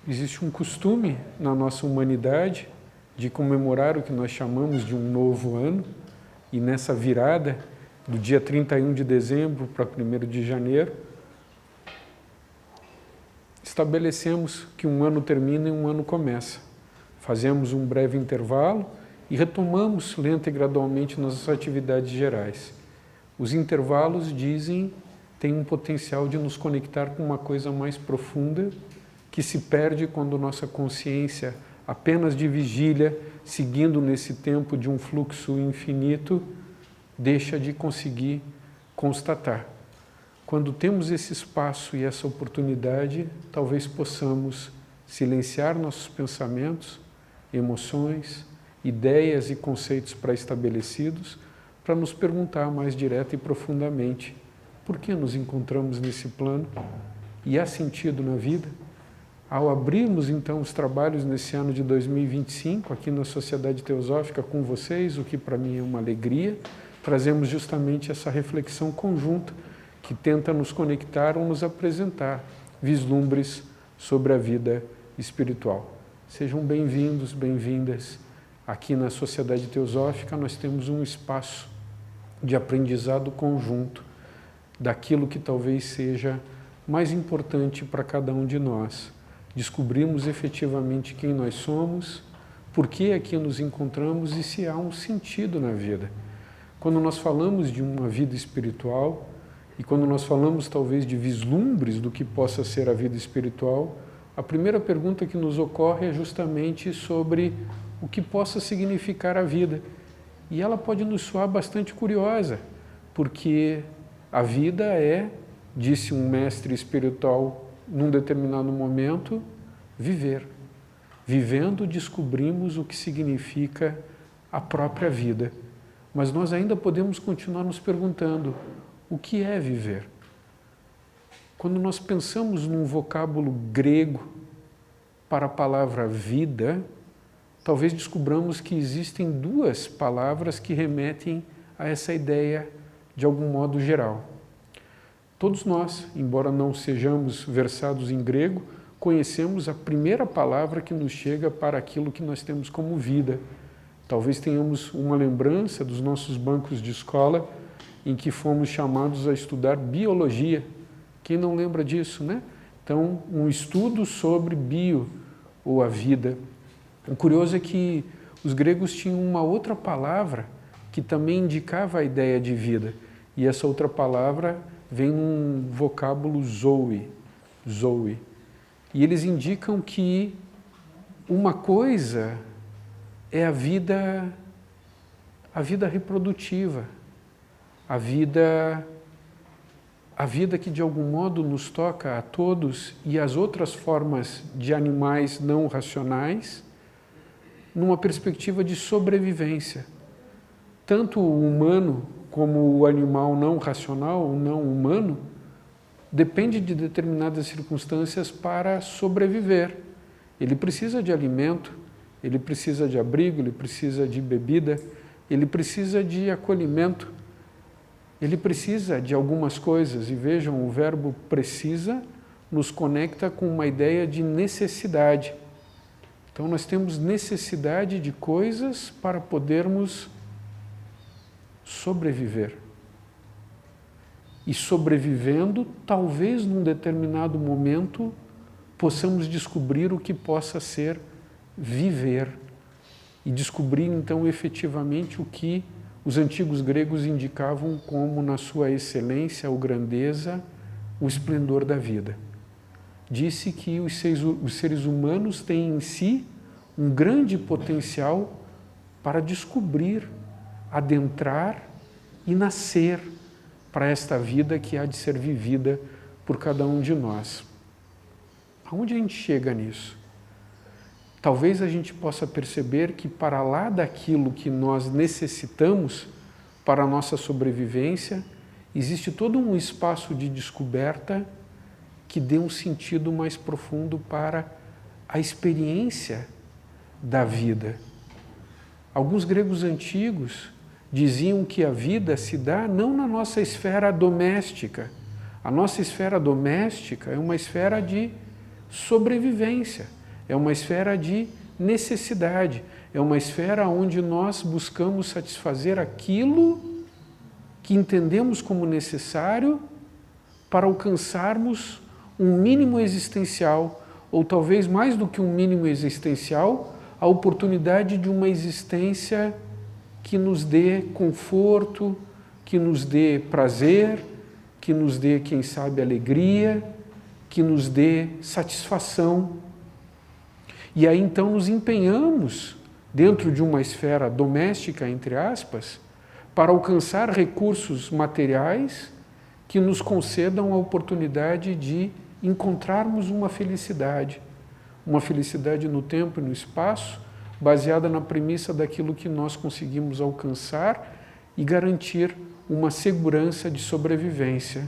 Existe um costume na nossa humanidade de comemorar o que nós chamamos de um novo ano, e nessa virada do dia 31 de dezembro para 1º de janeiro, estabelecemos que um ano termina e um ano começa. Fazemos um breve intervalo e retomamos lenta e gradualmente nossas atividades gerais. Os intervalos têm um potencial de nos conectar com uma coisa mais profunda que se perde quando nossa consciência, apenas de vigília, seguindo nesse tempo de um fluxo infinito, deixa de conseguir constatar. Quando temos esse espaço e essa oportunidade, talvez possamos silenciar nossos pensamentos, emoções, ideias e conceitos pré-estabelecidos para nos perguntar mais direta e profundamente por que nos encontramos nesse plano e há sentido na vida? Ao abrirmos então os trabalhos nesse ano de 2025 aqui na Sociedade Teosófica com vocês, o que para mim é uma alegria, trazemos justamente essa reflexão conjunta que tenta nos conectar ou nos apresentar vislumbres sobre a vida espiritual. Sejam bem-vindos, bem-vindas. Aqui na Sociedade Teosófica nós temos um espaço de aprendizado conjunto daquilo que talvez seja mais importante para cada um de nós. Descobrimos efetivamente quem nós somos, por que aqui nos encontramos e se há um sentido na vida. Quando nós falamos de uma vida espiritual e quando nós falamos talvez de vislumbres do que possa ser a vida espiritual, a primeira pergunta que nos ocorre é justamente sobre o que possa significar a vida. E ela pode nos soar bastante curiosa, porque a vida é, disse um mestre espiritual num determinado momento, viver. Vivendo, descobrimos o que significa a própria vida. Mas nós ainda podemos continuar nos perguntando, o que é viver? Quando nós pensamos num vocábulo grego para a palavra vida, talvez descobramos que existem duas palavras que remetem a essa ideia de algum modo geral. Todos nós, embora não sejamos versados em grego, conhecemos a primeira palavra que nos chega para aquilo que nós temos como vida. Talvez tenhamos uma lembrança dos nossos bancos de escola em que fomos chamados a estudar biologia. Quem não lembra disso, né? Então, um estudo sobre bio, ou a vida. O curioso é que os gregos tinham uma outra palavra que também indicava a ideia de vida. E essa outra palavra vem num vocábulo zoe. E eles indicam que uma coisa é a vida reprodutiva, a vida que de algum modo nos toca a todos e as outras formas de animais não racionais, numa perspectiva de sobrevivência. Tanto o humano como o animal não racional, ou não humano, depende de determinadas circunstâncias para sobreviver. Ele precisa de alimento, ele precisa de abrigo, ele precisa de bebida, ele precisa de acolhimento, ele precisa de algumas coisas. E vejam, o verbo precisa nos conecta com uma ideia de necessidade. Então nós temos necessidade de coisas para podermos sobreviver. E sobrevivendo, talvez num determinado momento, possamos descobrir o que possa ser viver. E descobrir então efetivamente o que os antigos gregos indicavam como, na sua excelência ou grandeza, o esplendor da vida. Disse que os seres humanos têm em si um grande potencial para descobrir, adentrar e nascer para esta vida que há de ser vivida por cada um de nós. Aonde a gente chega nisso? Talvez a gente possa perceber que para lá daquilo que nós necessitamos para a nossa sobrevivência, existe todo um espaço de descoberta que dê um sentido mais profundo para a experiência da vida. Alguns gregos antigos diziam que a vida se dá não na nossa esfera doméstica. A nossa esfera doméstica é uma esfera de sobrevivência. é uma esfera de necessidade, é uma esfera onde nós buscamos satisfazer aquilo que entendemos como necessário para alcançarmos um mínimo existencial, ou talvez mais do que um mínimo existencial, a oportunidade de uma existência que nos dê conforto, que nos dê prazer, que nos dê, quem sabe, alegria, que nos dê satisfação. E aí então nos empenhamos dentro de uma esfera doméstica, entre aspas, para alcançar recursos materiais que nos concedam a oportunidade de encontrarmos uma felicidade no tempo e no espaço, baseada na premissa daquilo que nós conseguimos alcançar e garantir uma segurança de sobrevivência.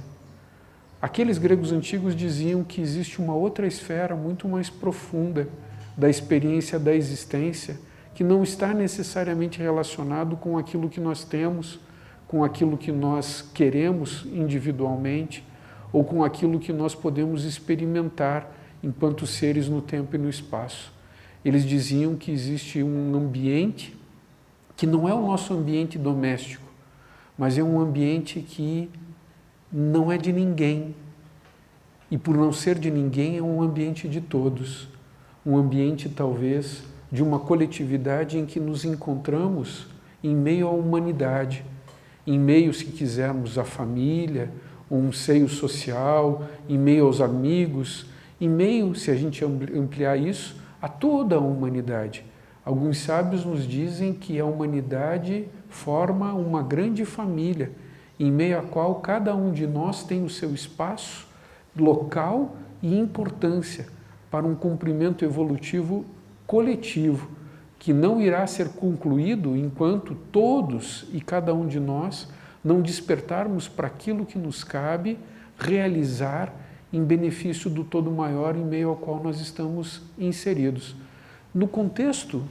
Aqueles gregos antigos diziam que existe uma outra esfera muito mais profunda da experiência da existência, que não está necessariamente relacionado com aquilo que nós temos, com aquilo que nós queremos individualmente, ou com aquilo que nós podemos experimentar enquanto seres no tempo e no espaço. Eles diziam que existe um ambiente que não é o nosso ambiente doméstico, mas é um ambiente que não é de ninguém. E por não ser de ninguém, é um ambiente de todos. Um ambiente, talvez, de uma coletividade em que nos encontramos em meio à humanidade, em meio, se quisermos, à família, um seio social, em meio aos amigos, em meio, se a gente ampliar isso, a toda a humanidade. Alguns sábios nos dizem que a humanidade forma uma grande família, em meio à qual cada um de nós tem o seu espaço, local e importância para um cumprimento evolutivo coletivo, que não irá ser concluído enquanto todos e cada um de nós não despertarmos para aquilo que nos cabe realizar em benefício do todo maior em meio ao qual nós estamos inseridos. No contexto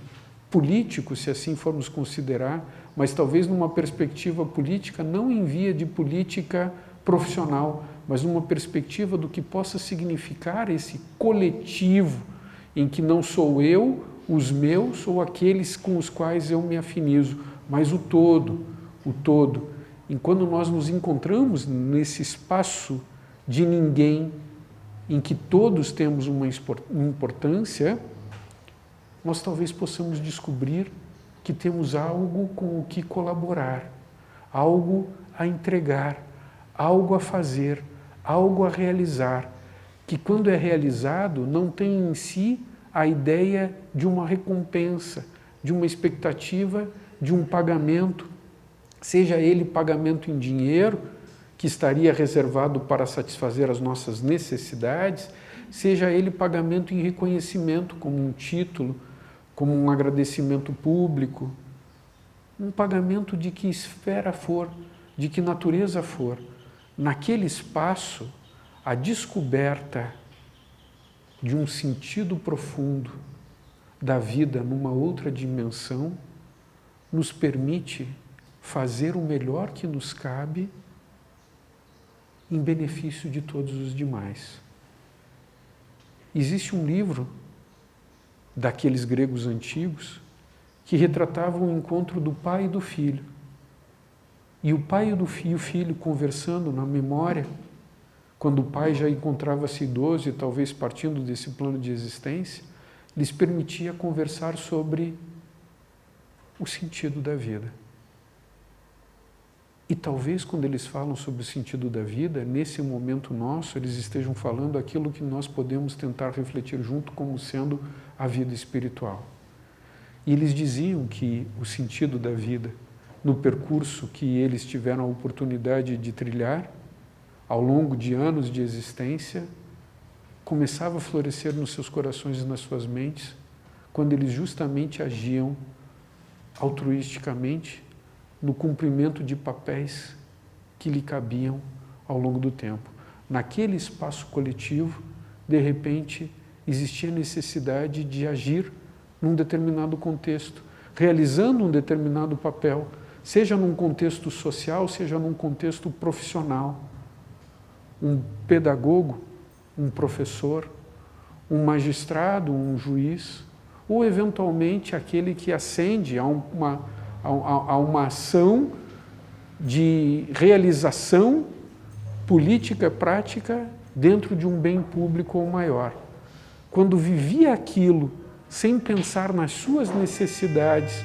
político, se assim formos considerar, mas talvez numa perspectiva política, não em via de política profissional, mas numa perspectiva do que possa significar esse coletivo, em que não sou eu, os meus ou aqueles com os quais eu me afinizo, mas o todo, o todo. E quando nós nos encontramos nesse espaço de ninguém, em que todos temos uma importância, nós talvez possamos descobrir que temos algo com o que colaborar, algo a entregar, algo a fazer, algo a realizar, que quando é realizado não tem em si a ideia de uma recompensa, de uma expectativa, de um pagamento, seja ele pagamento em dinheiro, que estaria reservado para satisfazer as nossas necessidades, seja ele pagamento em reconhecimento, como um título, como um agradecimento público, um pagamento de que esfera for, de que natureza for. Naquele espaço, a descoberta de um sentido profundo da vida numa outra dimensão nos permite fazer o melhor que nos cabe em benefício de todos os demais. Existe um livro daqueles gregos antigos que retratava o encontro do pai e do filho. E o pai e o filho conversando na memória, quando o pai já encontrava-se idoso e talvez partindo desse plano de existência, lhes permitia conversar sobre o sentido da vida. E talvez quando eles falam sobre o sentido da vida, nesse momento nosso, eles estejam falando aquilo que nós podemos tentar refletir junto como sendo a vida espiritual. E eles diziam que o sentido da vida, no percurso que eles tiveram a oportunidade de trilhar, ao longo de anos de existência, começava a florescer nos seus corações e nas suas mentes, quando eles justamente agiam altruisticamente no cumprimento de papéis que lhe cabiam ao longo do tempo. Naquele espaço coletivo, de repente, existia a necessidade de agir num determinado contexto, realizando um determinado papel, seja num contexto social, seja num contexto profissional. Um pedagogo, um professor, um magistrado, um juiz, ou eventualmente aquele que ascende a uma ação de realização política prática dentro de um bem público ou maior. Quando vivia aquilo sem pensar nas suas necessidades,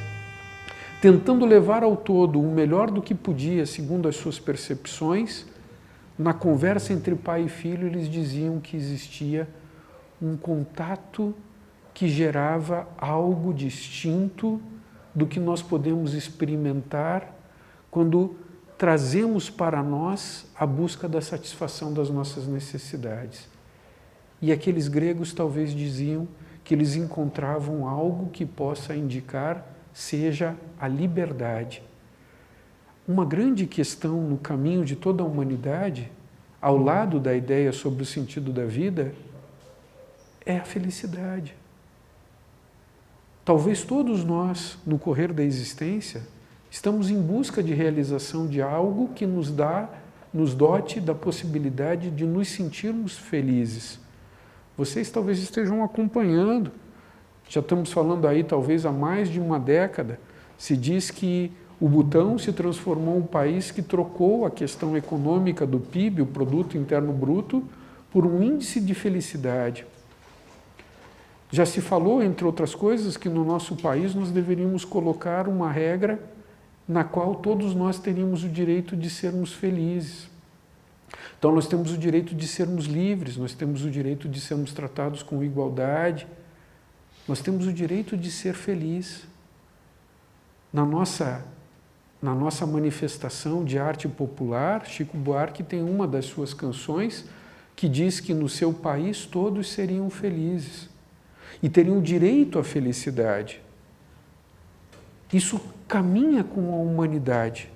tentando levar ao todo o melhor do que podia, segundo as suas percepções, na conversa entre pai e filho, eles diziam que existia um contato que gerava algo distinto do que nós podemos experimentar quando trazemos para nós a busca da satisfação das nossas necessidades. E aqueles gregos talvez diziam que eles encontravam algo que possa indicar seja a liberdade. Uma grande questão no caminho de toda a humanidade, ao lado da ideia sobre o sentido da vida, é a felicidade. Talvez todos nós, no correr da existência, estamos em busca de realização de algo que nos dote da possibilidade de nos sentirmos felizes. Vocês talvez estejam acompanhando, já estamos falando aí talvez há mais de uma década, se diz que o Butão se transformou em um país que trocou a questão econômica do PIB, o Produto Interno Bruto, por um índice de felicidade. Já se falou, entre outras coisas, que no nosso país nós deveríamos colocar uma regra na qual todos nós teríamos o direito de sermos felizes. Então nós temos o direito de sermos livres, nós temos o direito de sermos tratados com igualdade, nós temos o direito de ser feliz. Na nossa manifestação de arte popular, Chico Buarque tem uma das suas canções que diz que no seu país todos seriam felizes e teriam direito à felicidade. Isso caminha com a humanidade.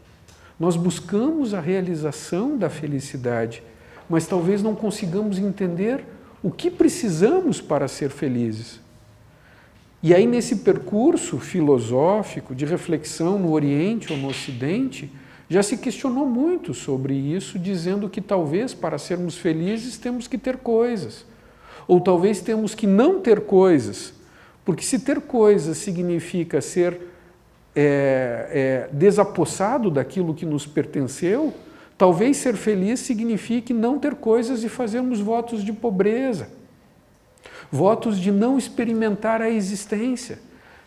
Nós buscamos a realização da felicidade, mas talvez não consigamos entender o que precisamos para ser felizes. E aí, nesse percurso filosófico de reflexão no Oriente ou no Ocidente, já se questionou muito sobre isso, dizendo que talvez para sermos felizes temos que ter coisas. Ou talvez temos que não ter coisas, porque se ter coisas significa ser desapossado daquilo que nos pertenceu, talvez ser feliz signifique não ter coisas e fazermos votos de pobreza, votos de não experimentar a existência.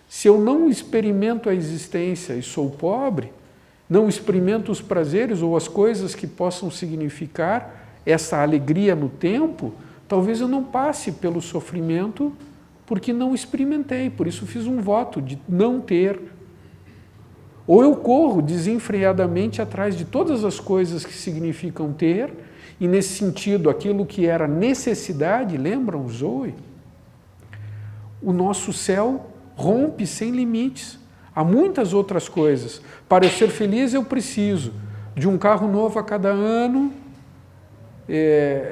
Se eu não experimento a existência e sou pobre, não experimento os prazeres ou as coisas que possam significar essa alegria no tempo, talvez eu não passe pelo sofrimento porque não experimentei, por isso fiz um voto de não ter. Ou eu corro desenfreadamente atrás de todas as coisas que significam ter, e nesse sentido, aquilo que era necessidade, lembram, Zoe? O nosso céu rompe sem limites. Há muitas outras coisas. Para eu ser feliz, eu preciso de um carro novo a cada ano,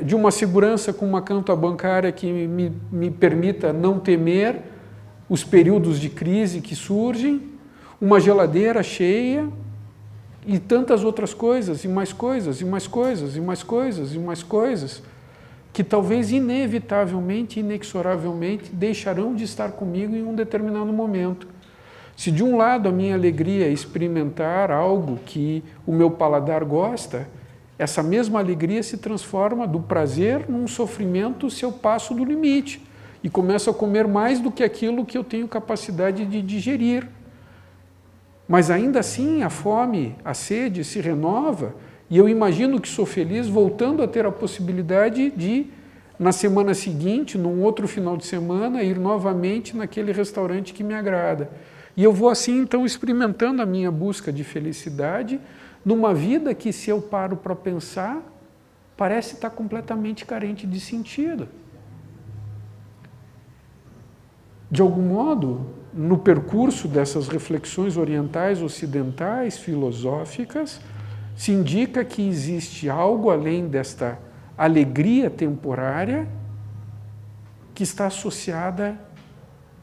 de uma segurança com uma conta bancária que me permita não temer os períodos de crise que surgem, uma geladeira cheia e tantas outras coisas, e mais coisas, e mais coisas, e mais coisas, e mais coisas, que talvez inevitavelmente, inexoravelmente, deixarão de estar comigo em um determinado momento. Se de um lado a minha alegria é experimentar algo que o meu paladar gosta, essa mesma alegria se transforma do prazer num sofrimento se eu passo do limite e começo a comer mais do que aquilo que eu tenho capacidade de digerir. Mas ainda assim a fome, a sede se renova e eu imagino que sou feliz voltando a ter a possibilidade de, na semana seguinte, num outro final de semana, ir novamente naquele restaurante que me agrada. E eu vou assim então experimentando a minha busca de felicidade numa vida que, se eu paro para pensar, parece estar completamente carente de sentido. De algum modo, no percurso dessas reflexões orientais, ocidentais, filosóficas, se indica que existe algo além desta alegria temporária que está associada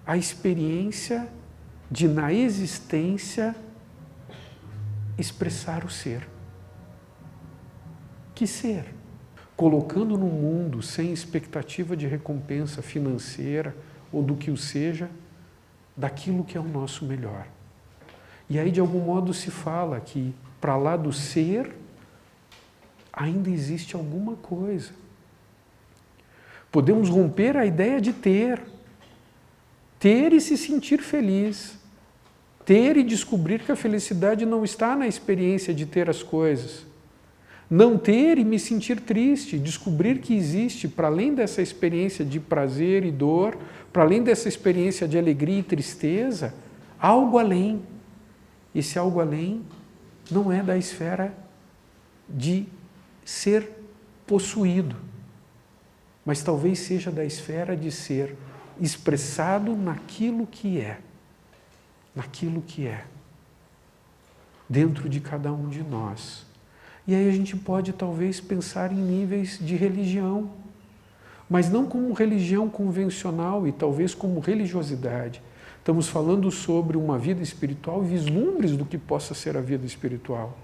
à experiência de, na existência, expressar o ser. Que ser? colocando no mundo sem expectativa de recompensa financeira ou do que o seja, daquilo que é o nosso melhor. E aí, de algum modo, se fala que para lá do ser, ainda existe alguma coisa. Podemos romper a ideia de ter e se sentir feliz, ter e descobrir que a felicidade não está na experiência de ter as coisas, não ter e me sentir triste, descobrir que existe, para além dessa experiência de prazer e dor, para além dessa experiência de alegria e tristeza, algo além. Esse algo além não é da esfera de ser possuído, mas talvez seja da esfera de ser expressado naquilo que é, dentro de cada um de nós. E aí a gente pode talvez pensar em níveis de religião, mas não como religião convencional e talvez como religiosidade. Estamos falando sobre uma vida espiritual e vislumbres do que possa ser a vida espiritual.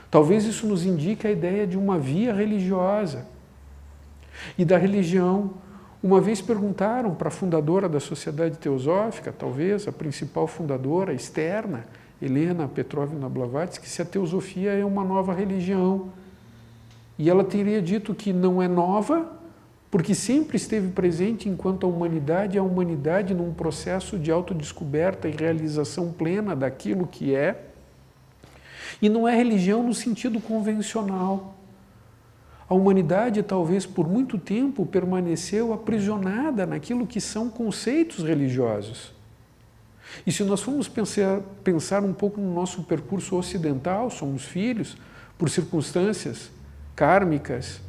Talvez isso nos indique a ideia de uma via religiosa. E da religião, uma vez perguntaram para a fundadora da Sociedade Teosófica, talvez a principal fundadora externa, Helena Petrovna Blavatsky, se a teosofia é uma nova religião. E ela teria dito que não é nova, porque sempre esteve presente enquanto a humanidade num processo de autodescoberta e realização plena daquilo que é, e não é religião no sentido convencional. A humanidade, talvez por muito tempo, permaneceu aprisionada naquilo que são conceitos religiosos. E se nós formos pensar um pouco no nosso percurso ocidental, somos filhos, por circunstâncias kármicas,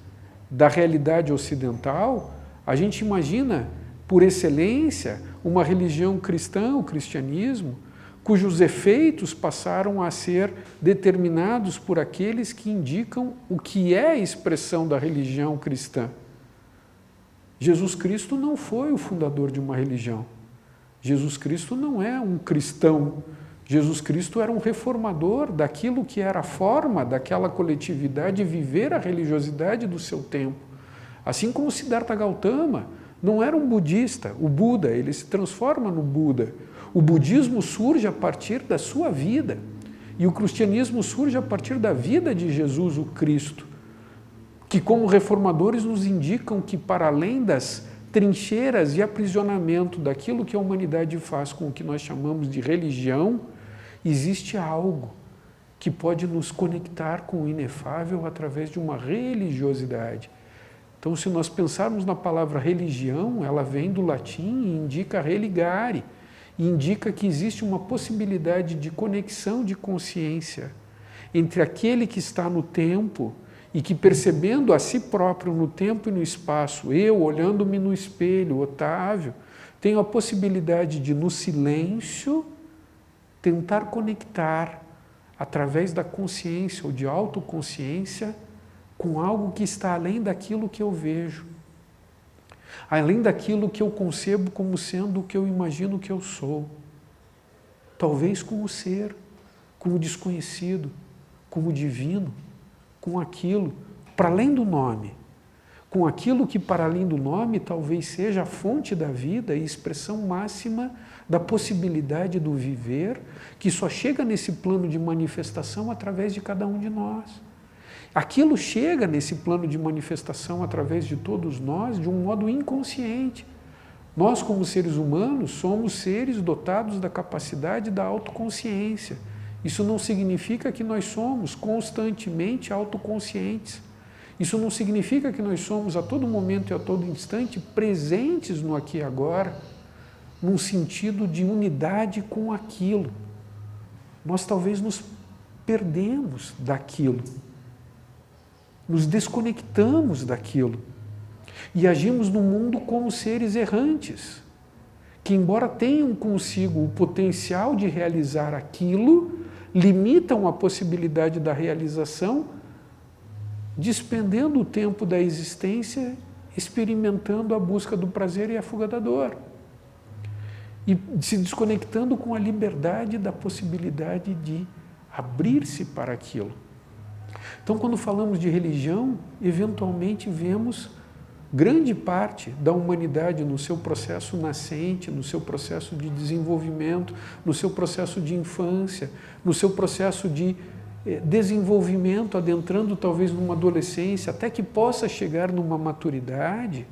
da realidade ocidental, a gente imagina, por excelência, uma religião cristã, o cristianismo, cujos efeitos passaram a ser determinados por aqueles que indicam o que é a expressão da religião cristã. Jesus Cristo não foi o fundador de uma religião. Jesus Cristo não é um cristão. Jesus Cristo era um reformador daquilo que era a forma daquela coletividade viver a religiosidade do seu tempo. Assim como Siddhartha Gautama não era um budista, o Buda, ele se transforma no Buda. O budismo surge a partir da sua vida e o cristianismo surge a partir da vida de Jesus, o Cristo, que como reformadores nos indicam que para além das trincheiras e aprisionamento daquilo que a humanidade faz com o que nós chamamos de religião, existe algo que pode nos conectar com o inefável através de uma religiosidade. Então, se nós pensarmos na palavra religião, ela vem do latim e indica religare, e indica que existe uma possibilidade de conexão de consciência entre aquele que está no tempo e que, percebendo a si próprio no tempo e no espaço, eu olhando-me no espelho, Otávio, tenho a possibilidade de, no silêncio, tentar conectar através da consciência ou de autoconsciência com algo que está além daquilo que eu vejo, além daquilo que eu concebo como sendo o que eu imagino que eu sou. Talvez com o ser, com o desconhecido, com o divino, com aquilo para além do nome, com aquilo que para além do nome talvez seja a fonte da vida e expressão máxima da possibilidade do viver, que só chega nesse plano de manifestação através de cada um de nós. Aquilo chega nesse plano de manifestação através de todos nós de um modo inconsciente. Nós, como seres humanos, somos seres dotados da capacidade da autoconsciência. Isso não significa que nós somos constantemente autoconscientes. Isso não significa que nós somos a todo momento e a todo instante presentes no aqui e agora, num sentido de unidade com aquilo. Nós talvez nos perdemos daquilo, nos desconectamos daquilo e agimos no mundo como seres errantes, que embora tenham consigo o potencial de realizar aquilo, limitam a possibilidade da realização, despendendo o tempo da existência, experimentando a busca do prazer e a fuga da dor. E se desconectando com a liberdade da possibilidade de abrir-se para aquilo. Então, quando falamos de religião, eventualmente vemos grande parte da humanidade no seu processo nascente, no seu processo de desenvolvimento, no seu processo de infância, no seu processo de desenvolvimento, adentrando talvez numa adolescência, até que possa chegar numa maturidade,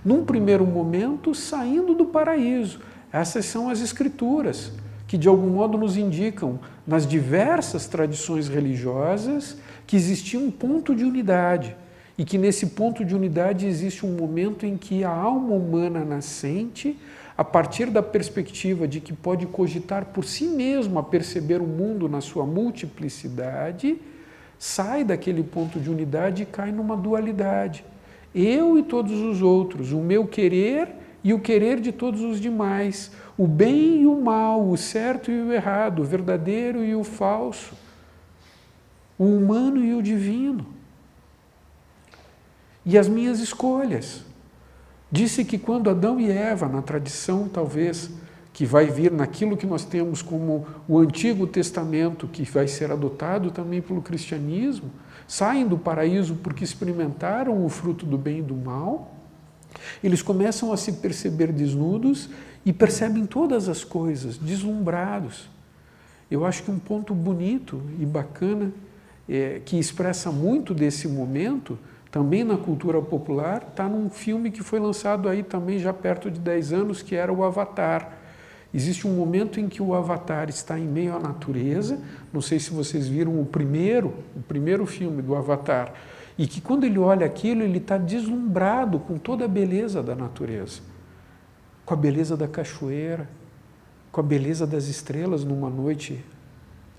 num primeiro momento saindo do paraíso. Essas são as escrituras, que de algum modo nos indicam, nas diversas tradições religiosas, que existia um ponto de unidade, e que nesse ponto de unidade existe um momento em que a alma humana nascente, a partir da perspectiva de que pode cogitar por si mesma, perceber o mundo na sua multiplicidade, sai daquele ponto de unidade e cai numa dualidade. Eu e todos os outros, o meu querer e o querer de todos os demais, o bem e o mal, o certo e o errado, o verdadeiro e o falso, o humano e o divino. E as minhas escolhas. Disse que quando Adão e Eva, na tradição talvez, que vai vir naquilo que nós temos como o Antigo Testamento, que vai ser adotado também pelo cristianismo, saem do paraíso porque experimentaram o fruto do bem e do mal, eles começam a se perceber desnudos e percebem todas as coisas, deslumbrados. Eu acho que um ponto bonito e bacana, que expressa muito desse momento, também na cultura popular, está num filme que foi lançado aí também já perto de 10 anos, que era o Avatar. Existe um momento em que o Avatar está em meio à natureza, não sei se vocês viram o primeiro filme do Avatar, e que quando ele olha aquilo, ele está deslumbrado com toda a beleza da natureza, com a beleza da cachoeira, com a beleza das estrelas numa noite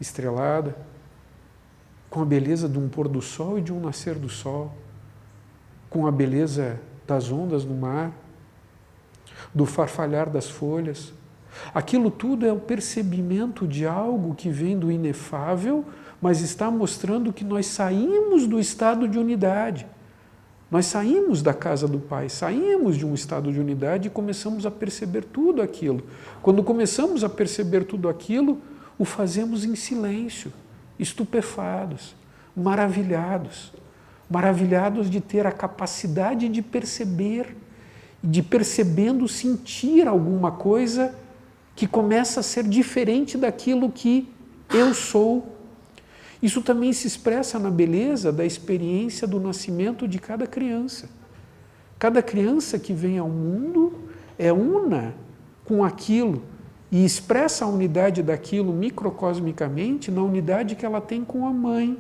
estrelada, com a beleza de um pôr do sol e de um nascer do sol, com a beleza das ondas no mar, do farfalhar das folhas. Aquilo tudo é o percebimento de algo que vem do inefável, mas está mostrando que nós saímos do estado de unidade. Nós saímos da casa do Pai, saímos de um estado de unidade e começamos a perceber tudo aquilo. Quando começamos a perceber tudo aquilo, o fazemos em silêncio, estupefados, maravilhados de ter a capacidade de perceber, de percebendo sentir alguma coisa que começa a ser diferente daquilo que eu sou. Isso também se expressa na beleza da experiência do nascimento de cada criança. Cada criança que vem ao mundo é una com aquilo e expressa a unidade daquilo microcosmicamente na unidade que ela tem com a mãe.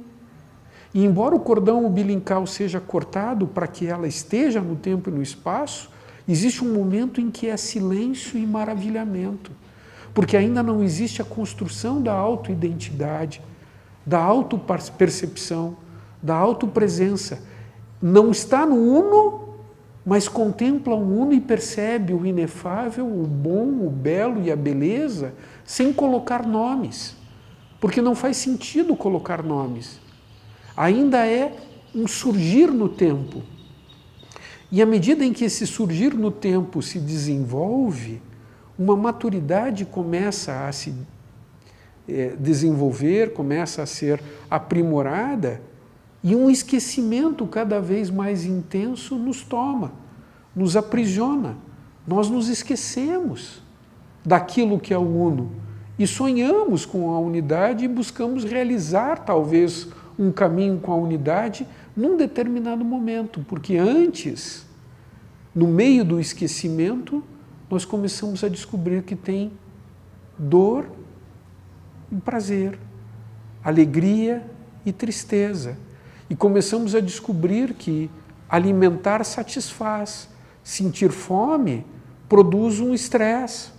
E embora o cordão umbilical seja cortado para que ela esteja no tempo e no espaço, existe um momento em que é silêncio e maravilhamento, porque ainda não existe a construção da autoidentidade, da autopercepção, da autopresença. Não está no uno, mas contempla o uno e percebe o inefável, o bom, o belo e a beleza, sem colocar nomes, porque não faz sentido colocar nomes. Ainda é um surgir no tempo. E à medida em que esse surgir no tempo se desenvolve, uma maturidade começa a se desenvolver, começa a ser aprimorada, e um esquecimento cada vez mais intenso nos toma, nos aprisiona. Nós nos esquecemos daquilo que é o uno e sonhamos com a unidade e buscamos realizar talvez um caminho com a unidade num determinado momento, porque antes, no meio do esquecimento, nós começamos a descobrir que tem dor e prazer, alegria e tristeza. E começamos a descobrir que alimentar satisfaz, sentir fome produz um estresse.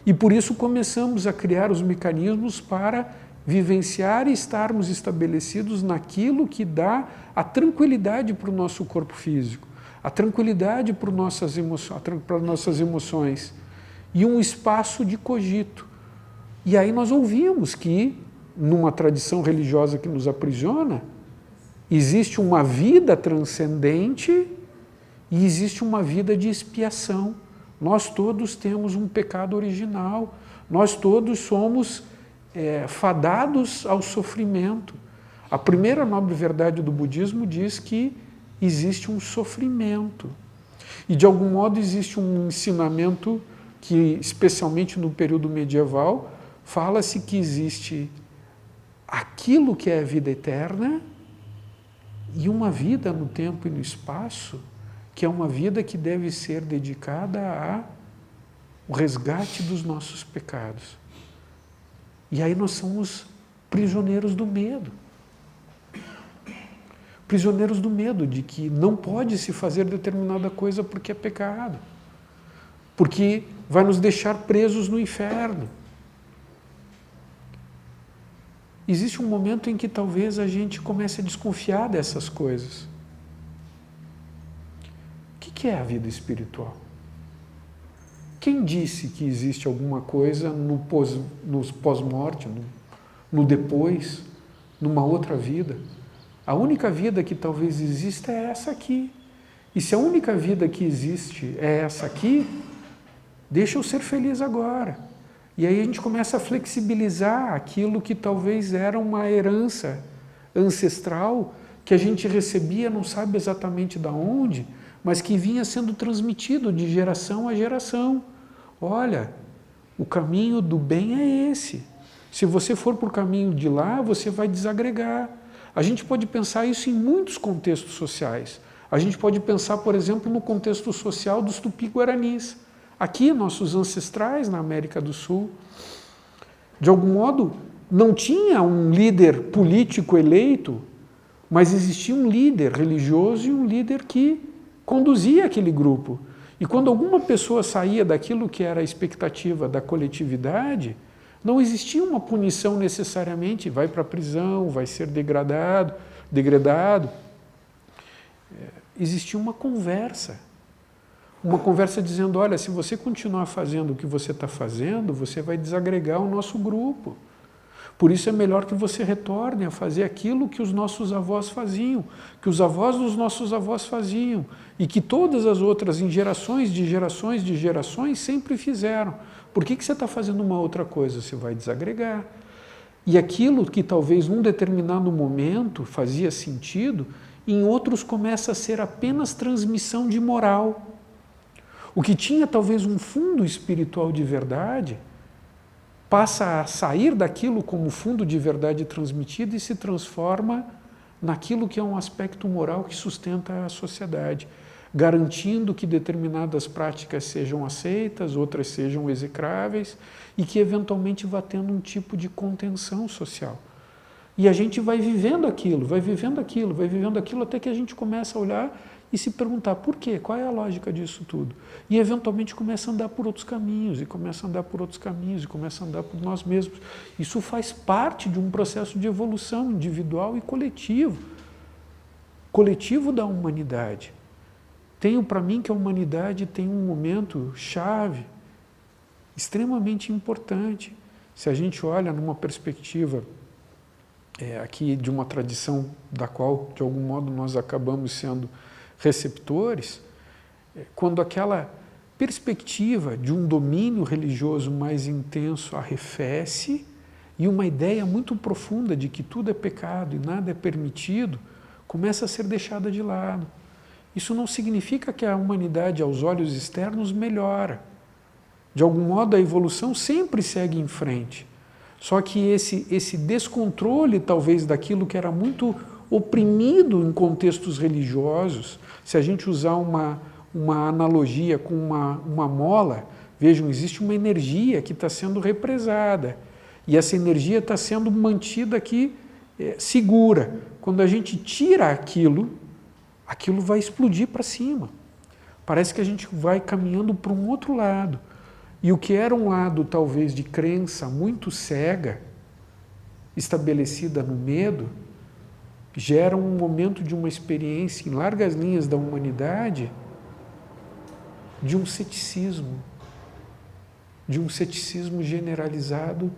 E por isso começamos a criar os mecanismos para vivenciar e estarmos estabelecidos naquilo que dá a tranquilidade para o nosso corpo físico, a tranquilidade para nossas emoções e um espaço de cogito. E aí nós ouvimos que, numa tradição religiosa que nos aprisiona, existe uma vida transcendente e existe uma vida de expiação. Nós todos temos um pecado original, nós todos somos fadados ao sofrimento. A primeira nobre verdade do budismo diz que existe um sofrimento. E, de algum modo, existe um ensinamento que, especialmente no período medieval, fala-se que existe aquilo que é a vida eterna e uma vida no tempo e no espaço, que é uma vida que deve ser dedicada ao resgate dos nossos pecados. E aí nós somos prisioneiros do medo. Prisioneiros do medo de que não pode se fazer determinada coisa porque é pecado. Porque vai nos deixar presos no inferno. Existe um momento em que talvez a gente comece a desconfiar dessas coisas. O que é a vida espiritual? Quem disse que existe alguma coisa no pós-morte, no depois, numa outra vida? A única vida que talvez exista é essa aqui. E se a única vida que existe é essa aqui, deixa eu ser feliz agora. E aí a gente começa a flexibilizar aquilo que talvez era uma herança ancestral que a gente recebia, não sabe exatamente de onde, mas que vinha sendo transmitido de geração a geração. Olha, o caminho do bem é esse. Se você for por caminho de lá, você vai desagregar. A gente pode pensar isso em muitos contextos sociais. A gente pode pensar, por exemplo, no contexto social dos tupi-guaranis. Aqui, nossos ancestrais na América do Sul, de algum modo, não tinha um líder político eleito, mas existia um líder religioso e um líder que conduzia aquele grupo. E quando alguma pessoa saía daquilo que era a expectativa da coletividade, não existia uma punição necessariamente, vai para a prisão, vai ser degradado. Existia uma conversa dizendo, olha, se você continuar fazendo o que você está fazendo, você vai desagregar o nosso grupo. Por isso é melhor que você retorne a fazer aquilo que os nossos avós faziam, que os avós dos nossos avós faziam, e que todas as outras, em gerações de gerações de gerações, sempre fizeram. Por que você está fazendo uma outra coisa? Você vai desagregar. E aquilo que talvez num determinado momento fazia sentido, em outros começa a ser apenas transmissão de moral. O que tinha talvez um fundo espiritual de verdade, passa a sair daquilo como fundo de verdade transmitido e se transforma naquilo que é um aspecto moral que sustenta a sociedade, garantindo que determinadas práticas sejam aceitas, outras sejam execráveis e que eventualmente vá tendo um tipo de contenção social. E a gente vai vivendo aquilo, até que a gente começa a olhar e se perguntar por quê, qual é a lógica disso tudo? E eventualmente começa a andar por outros caminhos, e começa a andar por nós mesmos. Isso faz parte de um processo de evolução individual e coletivo da humanidade. Tenho para mim que a humanidade tem um momento chave, extremamente importante. Se a gente olha numa perspectiva aqui de uma tradição da qual, de algum modo, nós acabamos sendo receptores, quando aquela perspectiva de um domínio religioso mais intenso arrefece e uma ideia muito profunda de que tudo é pecado e nada é permitido começa a ser deixada de lado. Isso não significa que a humanidade, aos olhos externos, melhora. De algum modo, a evolução sempre segue em frente. Só que esse descontrole, talvez, daquilo que era muito oprimido em contextos religiosos, se a gente usar uma analogia com uma mola, vejam, existe uma energia que está sendo represada, e essa energia está sendo mantida aqui segura. Quando a gente tira aquilo vai explodir para cima. Parece que a gente vai caminhando para um outro lado. E o que era um lado, talvez, de crença muito cega, estabelecida no medo, gera um momento de uma experiência em largas linhas da humanidade de um ceticismo generalizado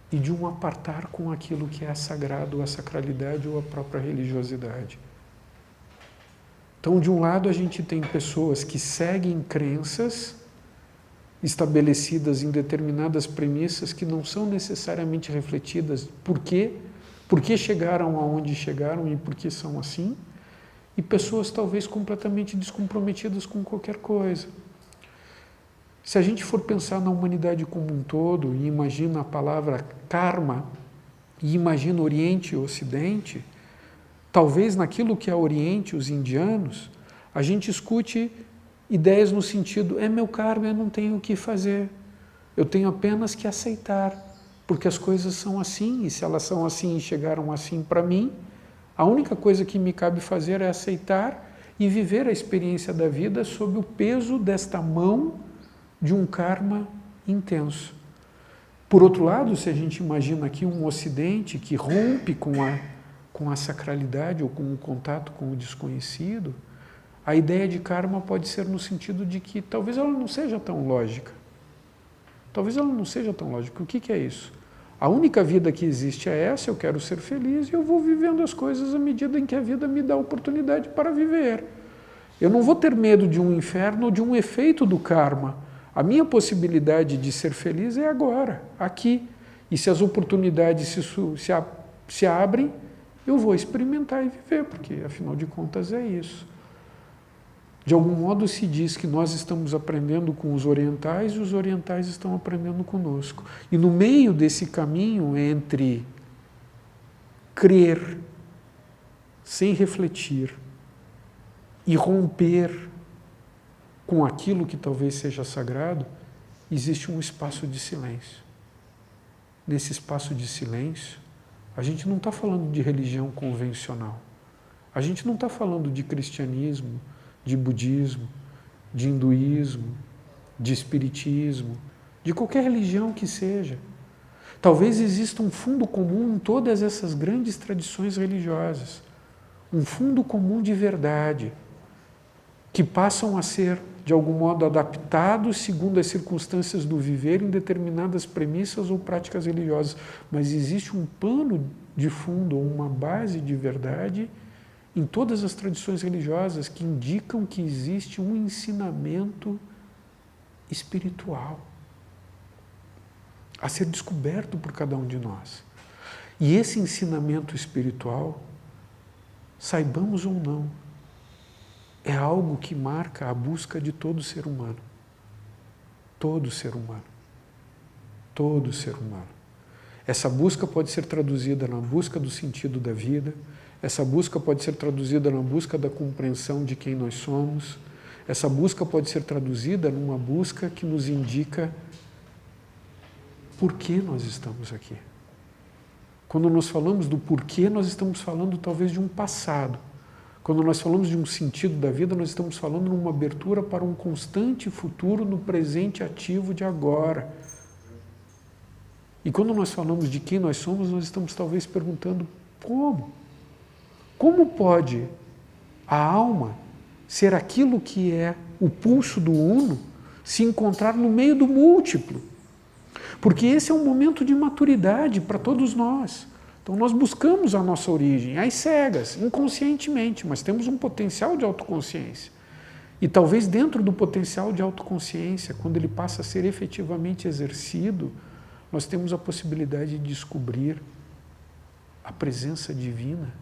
e de um apartar com aquilo que é sagrado, a sacralidade ou a própria religiosidade. Então, de um lado, a gente tem pessoas que seguem crenças estabelecidas em determinadas premissas que não são necessariamente refletidas. Por quê? por que chegaram aonde chegaram e por que são assim, e pessoas talvez completamente descomprometidas com qualquer coisa. Se a gente for pensar na humanidade como um todo e imagina a palavra karma e imagina Oriente e Ocidente, talvez naquilo que é Oriente, os indianos, a gente escute ideias no sentido, é meu karma, eu não tenho o que fazer, eu tenho apenas que aceitar, porque as coisas são assim, e se elas são assim e chegaram assim para mim, a única coisa que me cabe fazer é aceitar e viver a experiência da vida sob o peso desta mão de um karma intenso. Por outro lado, se a gente imagina aqui um Ocidente que rompe com a sacralidade ou com o contato com o desconhecido, a ideia de karma pode ser no sentido de que talvez ela não seja tão lógica. Talvez ela não seja tão lógica. O que é isso? A única vida que existe é essa, eu quero ser feliz e eu vou vivendo as coisas à medida em que a vida me dá oportunidade para viver. Eu não vou ter medo de um inferno ou de um efeito do karma. A minha possibilidade de ser feliz é agora, aqui. E se as oportunidades se abrem, eu vou experimentar e viver, porque afinal de contas é isso. De algum modo se diz que nós estamos aprendendo com os orientais e os orientais estão aprendendo conosco. E no meio desse caminho entre crer sem refletir e romper com aquilo que talvez seja sagrado, existe um espaço de silêncio. Nesse espaço de silêncio, a gente não está falando de religião convencional. A gente não está falando de cristianismo, de budismo, de hinduísmo, de espiritismo, de qualquer religião que seja. Talvez exista um fundo comum em todas essas grandes tradições religiosas, um fundo comum de verdade, que passam a ser, de algum modo, adaptados segundo as circunstâncias do viver em determinadas premissas ou práticas religiosas. Mas existe um pano de fundo, ou uma base de verdade em todas as tradições religiosas que indicam que existe um ensinamento espiritual a ser descoberto por cada um de nós. E esse ensinamento espiritual, saibamos ou não, é algo que marca a busca de todo ser humano. Todo ser humano. Todo ser humano. Essa busca pode ser traduzida na busca do sentido da vida, essa busca pode ser traduzida na busca da compreensão de quem nós somos, essa busca pode ser traduzida numa busca que nos indica por que nós estamos aqui. Quando nós falamos do porquê, nós estamos falando talvez de um passado. Quando nós falamos de um sentido da vida, nós estamos falando numa abertura para um constante futuro no presente ativo de agora. E quando nós falamos de quem nós somos, nós estamos talvez perguntando como? Como pode a alma ser aquilo que é o pulso do uno, se encontrar no meio do múltiplo? Porque esse é um momento de maturidade para todos nós. Então nós buscamos a nossa origem, às cegas, inconscientemente, mas temos um potencial de autoconsciência. E talvez dentro do potencial de autoconsciência, quando ele passa a ser efetivamente exercido, nós temos a possibilidade de descobrir a presença divina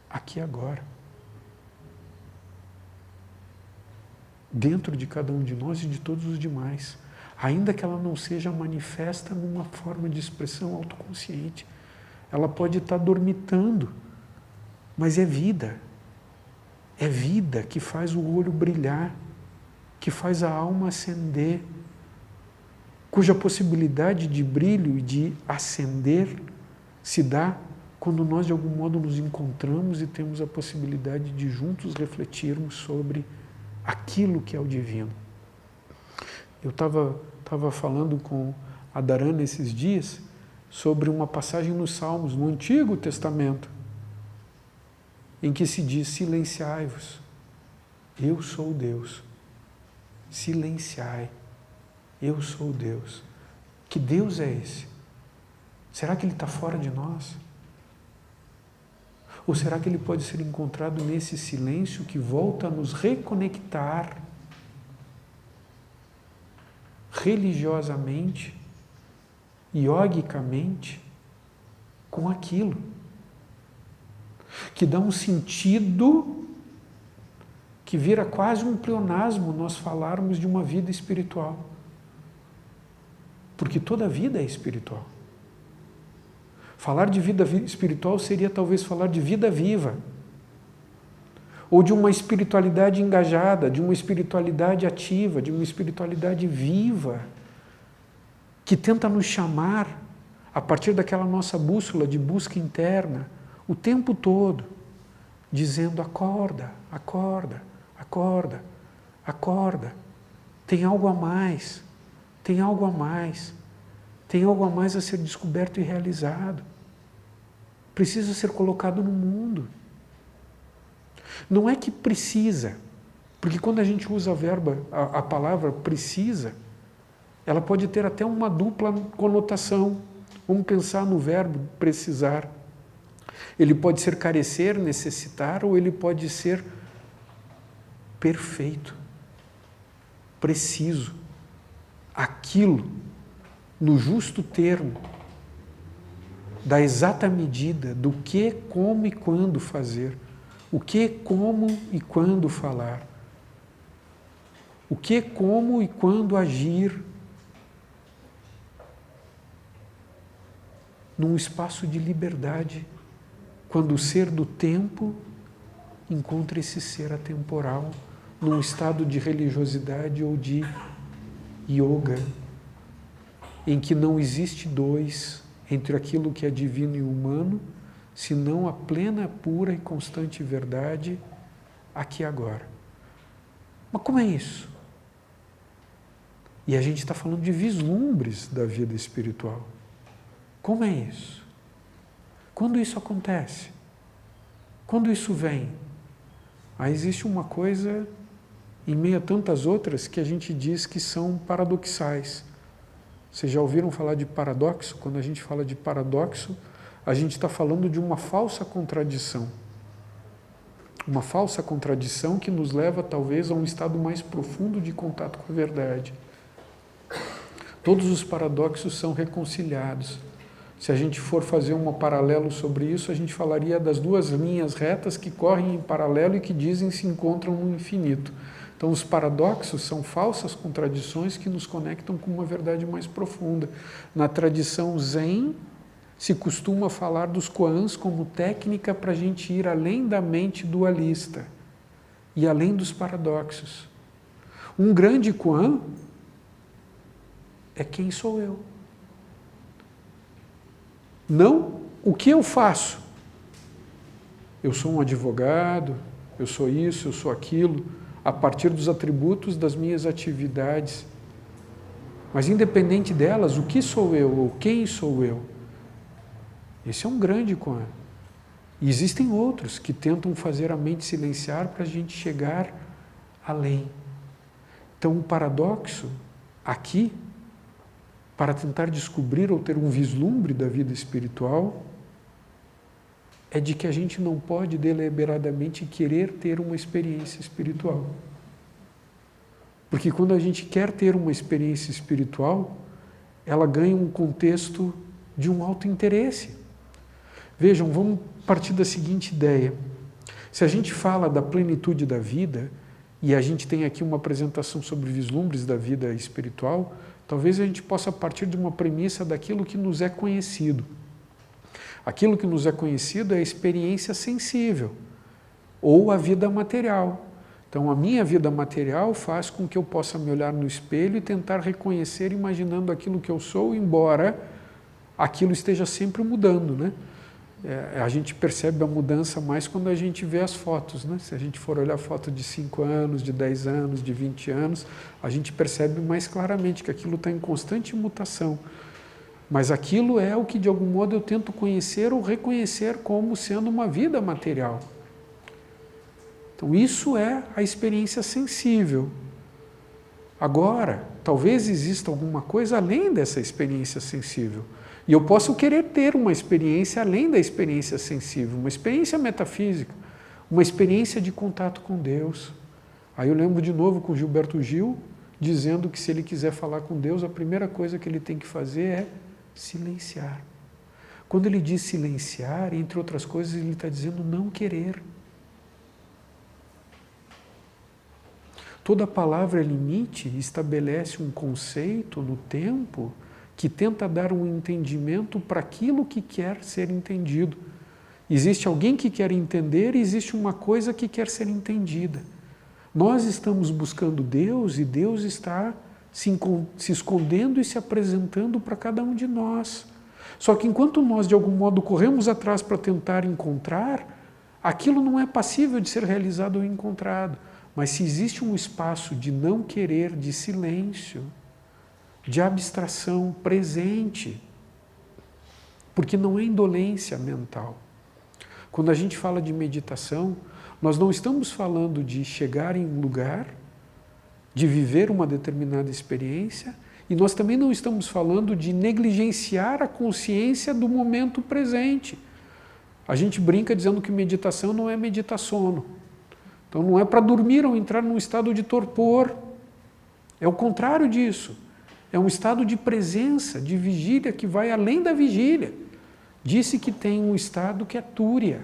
aqui agora. Dentro de cada um de nós e de todos os demais. Ainda que ela não seja manifesta numa forma de expressão autoconsciente. Ela pode estar dormitando, mas é vida. É vida que faz o olho brilhar, que faz a alma acender, cuja possibilidade de brilho e de acender se dá quando nós de algum modo nos encontramos e temos a possibilidade de juntos refletirmos sobre aquilo que é o divino. Eu estava falando com a Dharana esses dias sobre uma passagem nos Salmos, no Antigo Testamento, em que se diz: silenciai-vos, eu sou Deus. Silenciai, eu sou Deus. Que Deus é esse? Será que Ele está fora de nós? Ou será que Ele pode ser encontrado nesse silêncio que volta a nos reconectar religiosamente, iogicamente, com aquilo, que dá um sentido que vira quase um pleonasmo nós falarmos de uma vida espiritual. Porque toda vida é espiritual. Falar de vida espiritual seria talvez falar de vida viva, ou de uma espiritualidade engajada, de uma espiritualidade ativa, de uma espiritualidade viva, que tenta nos chamar a partir daquela nossa bússola de busca interna, o tempo todo, dizendo: acorda, acorda, acorda, acorda, tem algo a mais, tem algo a mais, tem algo a mais a ser descoberto e realizado, precisa ser colocado no mundo. Não é que precisa, porque quando a gente usa a palavra precisa, ela pode ter até uma dupla conotação. Vamos pensar no verbo precisar. Ele pode ser carecer, necessitar, ou ele pode ser perfeito, preciso, aquilo, no justo termo, da exata medida do que, como e quando fazer, o que, como e quando falar, o que, como e quando agir, num espaço de liberdade, quando o ser do tempo encontra esse ser atemporal, num estado de religiosidade ou de yoga, em que não existe dois entre aquilo que é divino e humano, senão a plena, pura e constante verdade aqui e agora. Mas como é isso? E a gente está falando de vislumbres da vida espiritual. Como é isso? Quando isso acontece? Quando isso vem? Aí existe uma coisa, em meio a tantas outras, que a gente diz que são paradoxais. Vocês já ouviram falar de paradoxo? Quando a gente fala de paradoxo, a gente está falando de uma falsa contradição. Uma falsa contradição que nos leva, talvez, a um estado mais profundo de contato com a verdade. Todos os paradoxos são reconciliados. Se a gente for fazer um paralelo sobre isso, a gente falaria das duas linhas retas que correm em paralelo e que dizem se encontram no infinito. Então, os paradoxos são falsas contradições que nos conectam com uma verdade mais profunda. Na tradição Zen, se costuma falar dos koans como técnica para a gente ir além da mente dualista e além dos paradoxos. Um grande koan é quem sou eu. Não o que eu faço. Eu sou um advogado, eu sou isso, eu sou aquilo, a partir dos atributos das minhas atividades. Mas independente delas, o que sou eu ou quem sou eu? Esse é um grande koan. E existem outros que tentam fazer a mente silenciar para a gente chegar além. Então, o paradoxo aqui, para tentar descobrir ou ter um vislumbre da vida espiritual, é de que a gente não pode deliberadamente querer ter uma experiência espiritual. Porque quando a gente quer ter uma experiência espiritual, ela ganha um contexto de um autointeresse. Vejam, vamos partir da seguinte ideia. Se a gente fala da plenitude da vida, e a gente tem aqui uma apresentação sobre vislumbres da vida espiritual, talvez a gente possa partir de uma premissa daquilo que nos é conhecido. Aquilo que nos é conhecido é a experiência sensível, ou a vida material. Então, a minha vida material faz com que eu possa me olhar no espelho e tentar reconhecer imaginando aquilo que eu sou, embora aquilo esteja sempre mudando, né? A gente percebe a mudança mais quando a gente vê as fotos, né? Se a gente for olhar foto de 5 anos, de 10 anos, de 20 anos, a gente percebe mais claramente que aquilo está em constante mutação. Mas aquilo é o que, de algum modo, eu tento conhecer ou reconhecer como sendo uma vida material. Então, isso é a experiência sensível. Agora, talvez exista alguma coisa além dessa experiência sensível. E eu posso querer ter uma experiência além da experiência sensível, uma experiência metafísica, uma experiência de contato com Deus. Aí eu lembro de novo com Gilberto Gil, dizendo que se ele quiser falar com Deus, a primeira coisa que ele tem que fazer é silenciar. Quando ele diz silenciar, entre outras coisas, ele está dizendo não querer. Toda palavra limite estabelece um conceito no tempo que tenta dar um entendimento para aquilo que quer ser entendido. Existe alguém que quer entender e existe uma coisa que quer ser entendida. Nós estamos buscando Deus e Deus está se escondendo e se apresentando para cada um de nós. Só que enquanto nós, de algum modo, corremos atrás para tentar encontrar, aquilo não é passível de ser realizado ou encontrado. Mas se existe um espaço de não querer, de silêncio, de abstração presente, porque não é indolência mental. Quando a gente fala de meditação, nós não estamos falando de chegar em um lugar, de viver uma determinada experiência, e nós também não estamos falando de negligenciar a consciência do momento presente. A gente brinca dizendo que meditação não é meditar sono. Então não é para dormir ou entrar num estado de torpor. É o contrário disso. É um estado de presença, de vigília que vai além da vigília. Disse que tem um estado que é túria.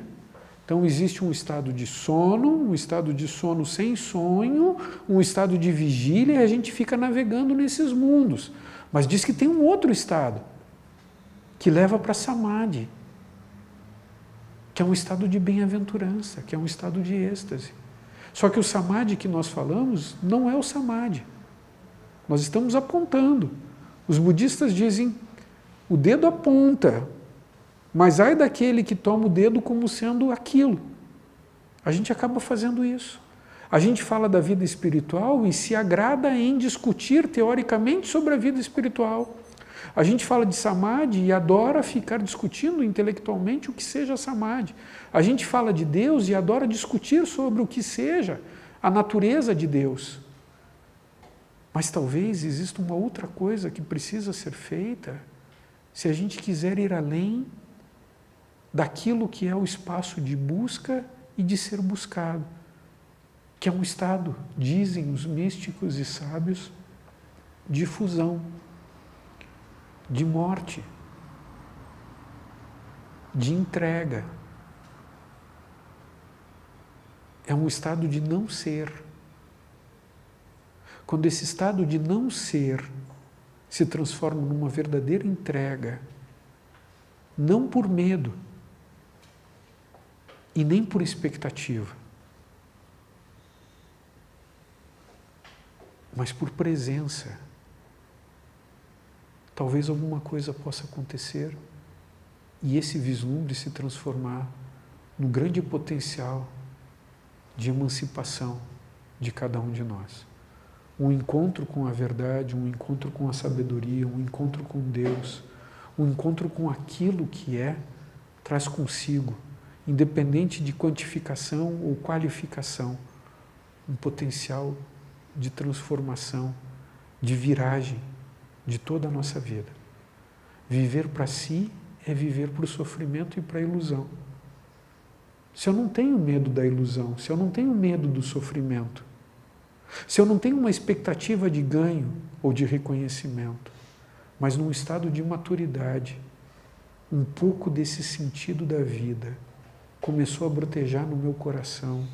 Então existe um estado de sono sem sonho, um estado de vigília e a gente fica navegando nesses mundos. Mas diz que tem um outro estado que leva para samadhi, que é um estado de bem-aventurança, que é um estado de êxtase. Só que o samadhi que nós falamos não é o samadhi. Nós estamos apontando. Os budistas dizem, o dedo aponta, mas ai daquele que toma o dedo como sendo aquilo. A gente acaba fazendo isso. A gente fala da vida espiritual e se agrada em discutir teoricamente sobre a vida espiritual. A gente fala de samadhi e adora ficar discutindo intelectualmente o que seja samadhi. A gente fala de Deus e adora discutir sobre o que seja a natureza de Deus. Mas talvez exista uma outra coisa que precisa ser feita se a gente quiser ir além daquilo que é o espaço de busca e de ser buscado, que é um estado, dizem os místicos e sábios, de fusão, de morte, de entrega. É um estado de não ser. Quando esse estado de não ser se transforma numa verdadeira entrega, não por medo e nem por expectativa, mas por presença, talvez alguma coisa possa acontecer e esse vislumbre se transformar no grande potencial de emancipação de cada um de nós. Um encontro com a verdade, um encontro com a sabedoria, um encontro com Deus, um encontro com aquilo que traz consigo, independente de quantificação ou qualificação, um potencial de transformação, de viragem de toda a nossa vida. Viver para si é viver para o sofrimento e para a ilusão. Se eu não tenho medo da ilusão, se eu não tenho medo do sofrimento, se eu não tenho uma expectativa de ganho ou de reconhecimento, mas num estado de maturidade, um pouco desse sentido da vida começou a brotejar no meu coração,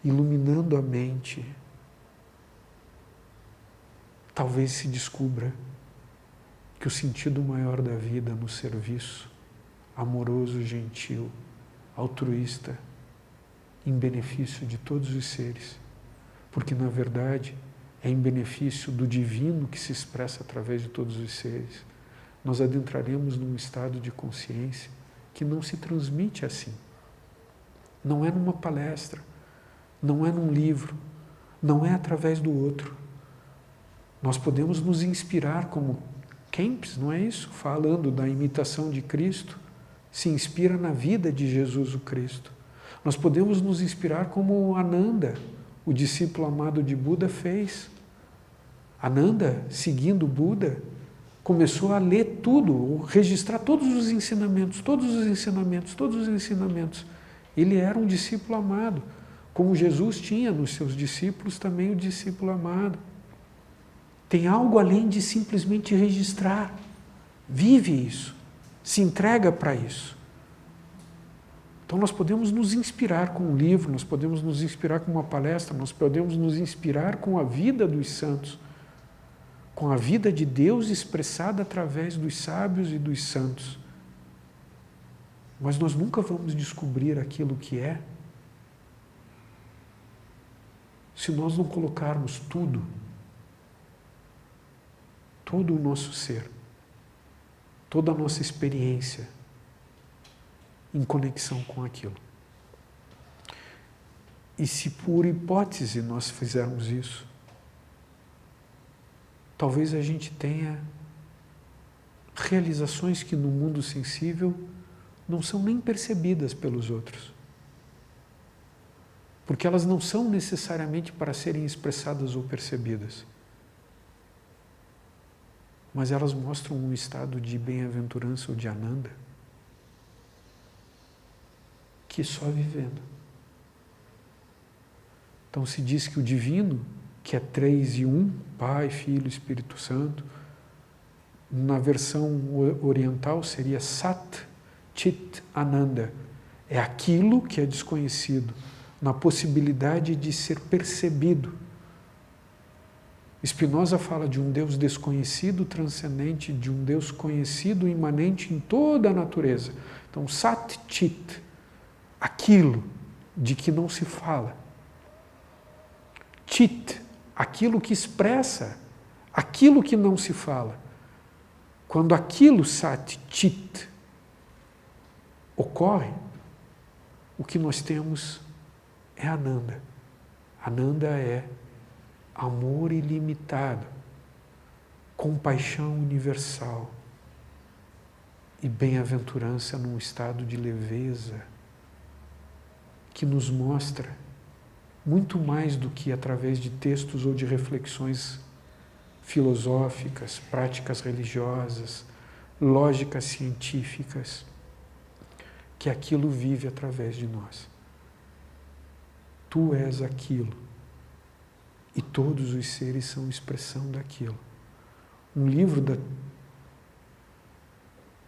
iluminando a mente, talvez se descubra que o sentido maior da vida no serviço, amoroso, gentil, altruísta, em benefício de todos os seres, porque na verdade é em benefício do divino que se expressa através de todos os seres, nós adentraremos num estado de consciência que não se transmite assim. Não é numa palestra, não é num livro, não é através do outro. Nós podemos nos inspirar como Kempis, não é isso? Falando da imitação de Cristo, se inspira na vida de Jesus o Cristo. Nós podemos nos inspirar como Ananda, o discípulo amado de Buda, fez. Ananda, seguindo Buda, começou a ler tudo, registrar todos os ensinamentos. Ele era um discípulo amado, como Jesus tinha nos seus discípulos também o discípulo amado. Tem algo além de simplesmente registrar. Vive isso. se entrega para isso. Então nós podemos nos inspirar com um livro, nós podemos nos inspirar com uma palestra, nós podemos nos inspirar com a vida dos santos, com a vida de Deus expressada através dos sábios e dos santos. Mas nós nunca vamos descobrir aquilo que é se nós não colocarmos todo o nosso ser, toda a nossa experiência em conexão com aquilo. E se por hipótese nós fizermos isso, talvez a gente tenha realizações que no mundo sensível não são nem percebidas pelos outros. Porque elas não são necessariamente para serem expressadas ou percebidas. Mas elas mostram um estado de bem-aventurança ou de ananda que só vivendo. Então se diz que o divino, que é 3 e 1, Pai, Filho, Espírito Santo, na versão oriental seria Sat Chit Ananda. É aquilo que é desconhecido, na possibilidade de ser percebido. Spinoza fala de um Deus desconhecido, transcendente, de um Deus conhecido, imanente em toda a natureza. Então, Sat Chit, aquilo de que não se fala. Chit, aquilo que expressa, aquilo que não se fala. Quando aquilo, Sat Chit, ocorre, o que nós temos é Ananda. Ananda é amor ilimitado, compaixão universal e bem-aventurança num estado de leveza que nos mostra muito mais do que através de textos ou de reflexões filosóficas, práticas religiosas, lógicas científicas, que aquilo vive através de nós. Tu és aquilo, e todos os seres são expressão daquilo. Um livro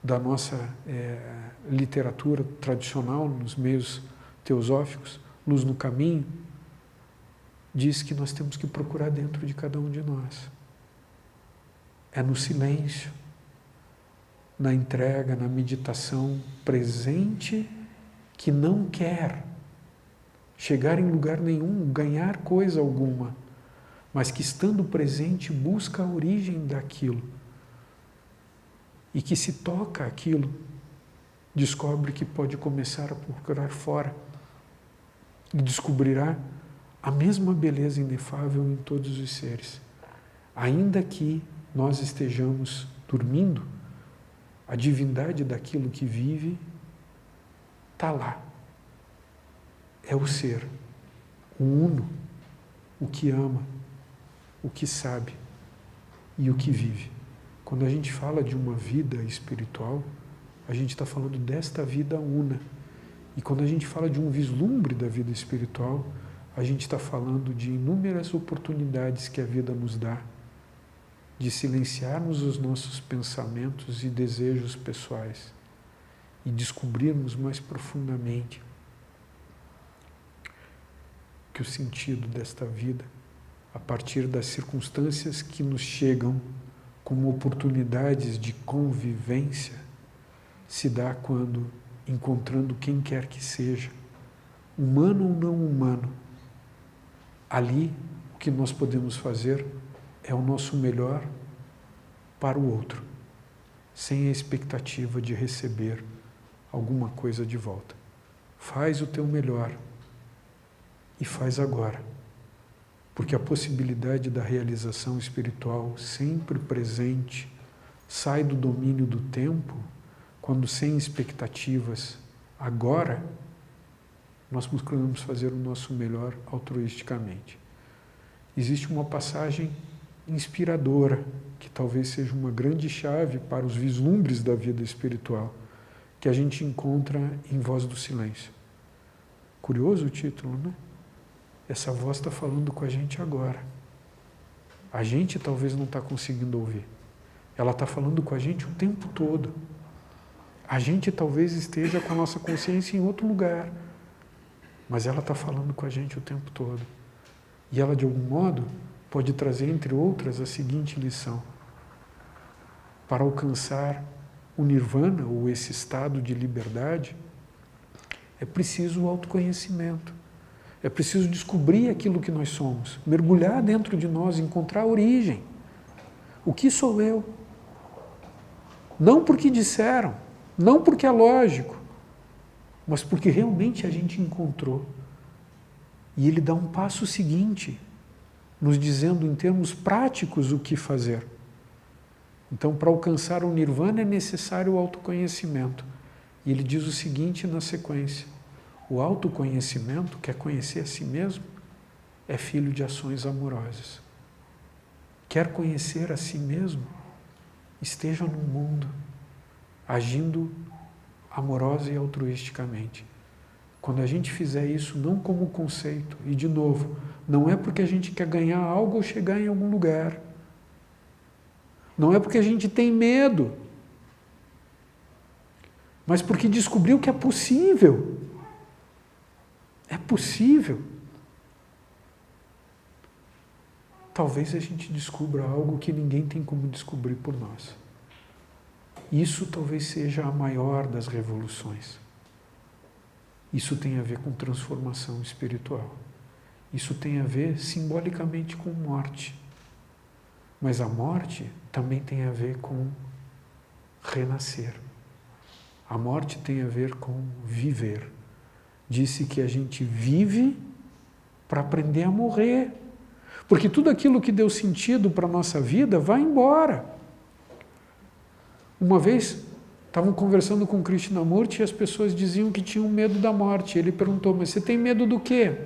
da nossa literatura tradicional, nos meios teosóficos, Luz no Caminho, diz que nós temos que procurar dentro de cada um de nós. É no silêncio, na entrega, na meditação presente, que não quer chegar em lugar nenhum, ganhar coisa alguma, mas que estando presente busca a origem daquilo e que se toca aquilo, descobre que pode começar a procurar fora e descobrirá a mesma beleza inefável em todos os seres. Ainda que nós estejamos dormindo, a divindade daquilo que vive está lá. É o ser, o uno, o que ama, o que sabe e o que vive. Quando a gente fala de uma vida espiritual, a gente está falando desta vida una. E quando a gente fala de um vislumbre da vida espiritual, a gente está falando de inúmeras oportunidades que a vida nos dá de silenciarmos os nossos pensamentos e desejos pessoais e descobrirmos mais profundamente que o sentido desta vida, a partir das circunstâncias que nos chegam como oportunidades de convivência, se dá quando, encontrando quem quer que seja, humano ou não humano, ali o que nós podemos fazer é o nosso melhor para o outro, sem a expectativa de receber alguma coisa de volta. Faz o teu melhor e faz agora, porque a possibilidade da realização espiritual sempre presente sai do domínio do tempo quando, sem expectativas, agora nós procuramos fazer o nosso melhor altruisticamente. Existe uma passagem inspiradora, que talvez seja uma grande chave para os vislumbres da vida espiritual, que a gente encontra em Voz do Silêncio. Curioso o título, né? Essa voz está falando com a gente agora. A gente talvez não está conseguindo ouvir. Ela está falando com a gente o tempo todo. A gente talvez esteja com a nossa consciência em outro lugar, mas ela está falando com a gente o tempo todo. E ela, de algum modo, pode trazer, entre outras, a seguinte lição. Para alcançar o nirvana, ou esse estado de liberdade, é preciso o autoconhecimento. É preciso descobrir aquilo que nós somos, mergulhar dentro de nós, encontrar a origem. O que sou eu? Não porque disseram, não porque é lógico, mas porque realmente a gente encontrou. E ele dá um passo seguinte, nos dizendo em termos práticos o que fazer. Então, para alcançar o nirvana é necessário o autoconhecimento. E ele diz o seguinte na sequência: o autoconhecimento, que é conhecer a si mesmo, é filho de ações amorosas. Quer conhecer a si mesmo? Esteja no mundo, agindo amorosa e altruisticamente. Quando a gente fizer isso não como conceito, e de novo, não é porque a gente quer ganhar algo ou chegar em algum lugar. Não é porque a gente tem medo, mas porque descobriu que é possível. É possível. Talvez a gente descubra algo que ninguém tem como descobrir por nós. Isso talvez seja a maior das revoluções. Isso tem a ver com transformação espiritual. Isso tem a ver simbolicamente com morte. Mas a morte também tem a ver com renascer. A morte tem a ver com viver. Disse que a gente vive para aprender a morrer. Porque tudo aquilo que deu sentido para a nossa vida vai embora. Uma vez, estavam conversando com Krishnamurti e as pessoas diziam que tinham medo da morte. Ele perguntou, mas você tem medo do quê?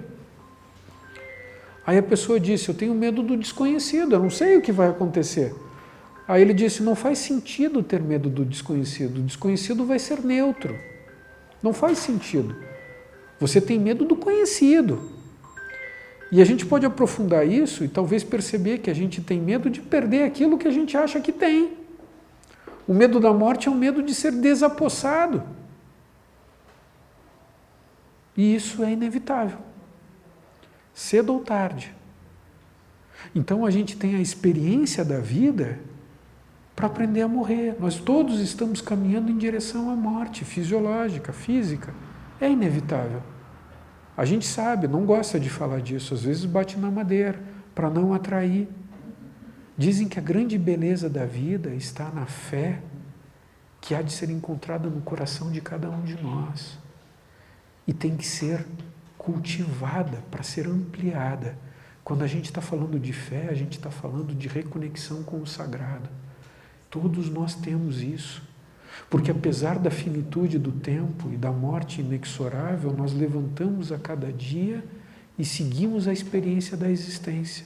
Aí a pessoa disse, eu tenho medo do desconhecido, eu não sei o que vai acontecer. Aí ele disse, não faz sentido ter medo do desconhecido, o desconhecido vai ser neutro. Não faz sentido. Você tem medo do conhecido. E a gente pode aprofundar isso e talvez perceber que a gente tem medo de perder aquilo que a gente acha que tem. O medo da morte é o medo de ser desapossado. E isso é inevitável. Cedo ou tarde. Então a gente tem a experiência da vida para aprender a morrer. Nós todos estamos caminhando em direção à morte fisiológica, física. É inevitável. A gente sabe, não gosta de falar disso, às vezes bate na madeira para não atrair. Dizem que a grande beleza da vida está na fé que há de ser encontrada no coração de cada um de nós. E tem que ser cultivada para ser ampliada. Quando a gente está falando de fé, a gente está falando de reconexão com o sagrado. Todos nós temos isso. Porque apesar da finitude do tempo e da morte inexorável, nós levantamos a cada dia e seguimos a experiência da existência.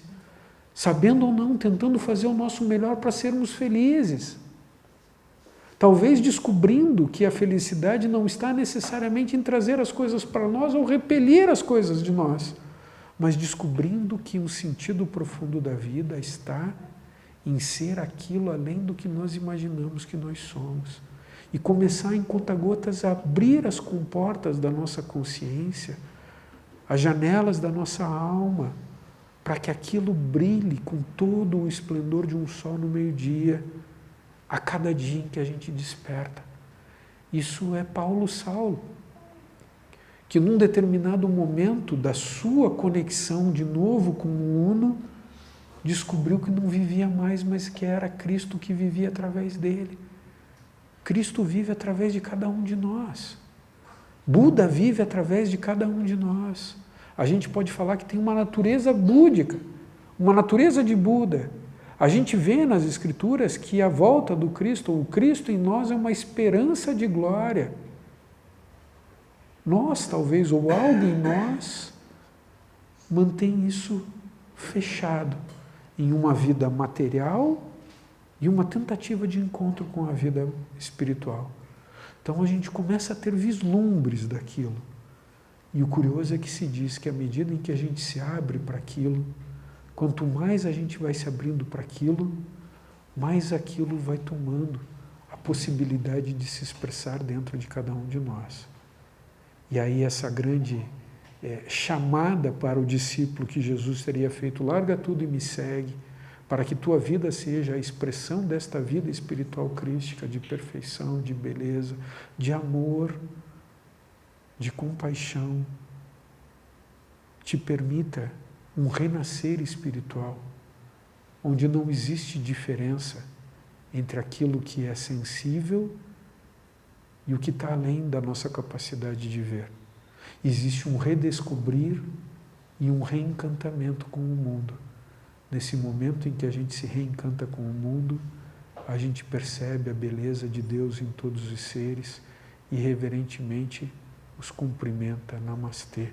Sabendo ou não, tentando fazer o nosso melhor para sermos felizes. Talvez descobrindo que a felicidade não está necessariamente em trazer as coisas para nós ou repelir as coisas de nós, mas descobrindo que o sentido profundo da vida está em ser aquilo além do que nós imaginamos que nós somos. E começar em conta-gotas a abrir as comportas da nossa consciência, as janelas da nossa alma, para que aquilo brilhe com todo o esplendor de um sol no meio-dia, a cada dia em que a gente desperta. Isso é Paulo Saulo, que num determinado momento da sua conexão de novo com o Uno, descobriu que não vivia mais, mas que era Cristo que vivia através dele. Cristo vive através de cada um de nós. Buda vive através de cada um de nós. A gente pode falar que tem uma natureza búdica, uma natureza de Buda. A gente vê nas Escrituras que a volta do Cristo, o Cristo em nós é uma esperança de glória. Nós, talvez, ou algo em nós, mantém isso fechado em uma vida material e uma tentativa de encontro com a vida espiritual. Então a gente começa a ter vislumbres daquilo. E o curioso é que se diz que à medida em que a gente se abre para aquilo, quanto mais a gente vai se abrindo para aquilo, mais aquilo vai tomando a possibilidade de se expressar dentro de cada um de nós. E aí essa grande chamada para o discípulo que Jesus teria feito, larga tudo e me segue, para que tua vida seja a expressão desta vida espiritual crística, de perfeição, de beleza, de amor, de compaixão, te permita um renascer espiritual, onde não existe diferença entre aquilo que é sensível e o que está além da nossa capacidade de ver. Existe um redescobrir e um reencantamento com o mundo. Nesse momento em que a gente se reencanta com o mundo, a gente percebe a beleza de Deus em todos os seres e reverentemente os cumprimenta, namastê,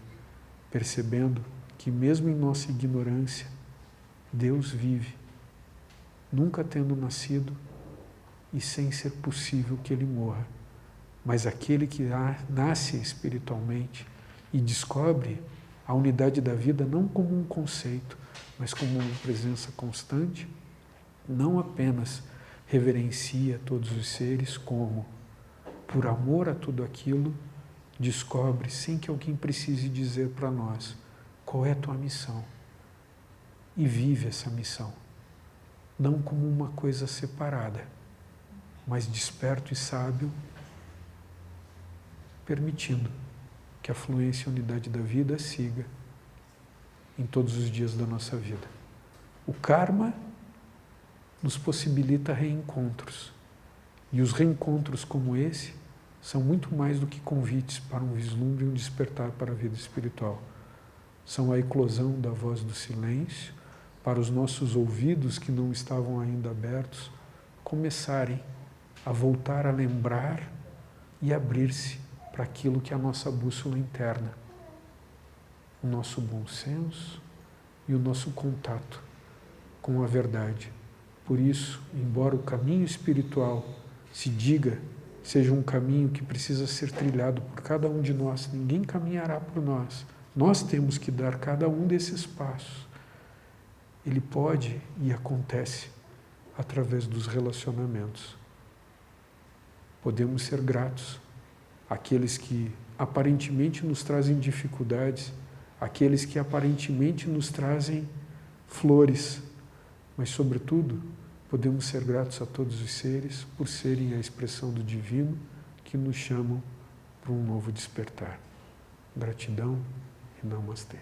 percebendo que mesmo em nossa ignorância, Deus vive, nunca tendo nascido e sem ser possível que Ele morra. Mas aquele que nasce espiritualmente e descobre a unidade da vida não como um conceito, mas como uma presença constante, não apenas reverencia todos os seres, como, por amor a tudo aquilo, descobre, sem que alguém precise dizer para nós, qual é a tua missão. E vive essa missão, não como uma coisa separada, mas desperto e sábio, permitindo que a fluência e a unidade da vida siga em todos os dias da nossa vida. O karma nos possibilita reencontros, e os reencontros como esse são muito mais do que convites para um vislumbre e um despertar para a vida espiritual. São a eclosão da voz do silêncio para os nossos ouvidos que não estavam ainda abertos começarem a voltar a lembrar e abrir-se para aquilo que é a nossa bússola interna, o nosso bom senso e o nosso contato com a verdade. Por isso, embora o caminho espiritual se diga seja um caminho que precisa ser trilhado por cada um de nós, ninguém caminhará por nós. Nós temos que dar cada um desses passos. Ele pode e acontece através dos relacionamentos. Podemos ser gratos àqueles que aparentemente nos trazem dificuldades, àqueles que aparentemente nos trazem flores, mas, sobretudo, podemos ser gratos a todos os seres por serem a expressão do divino que nos chamam para um novo despertar. Gratidão e namastê.